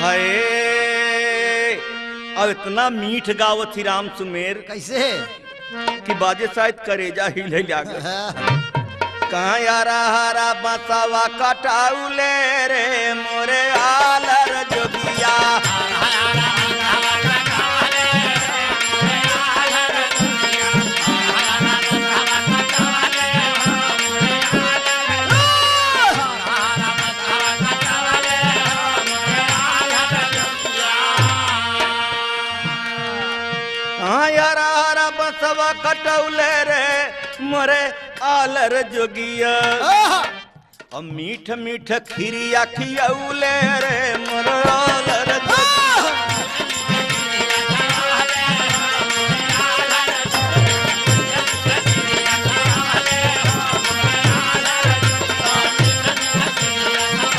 हाय अब इतना मीठ गावत ही राम सुमेर कैसे कि बाजे शायद करेजा हिले लागे। कहाँ यारा हरा बसावा कटाउले रे मोरे आलर जोगिया। बसवा कटौले रे मोरे आलर जोगिया। अब मीठ मीठ खीरिया खियौले रे मोरे आलर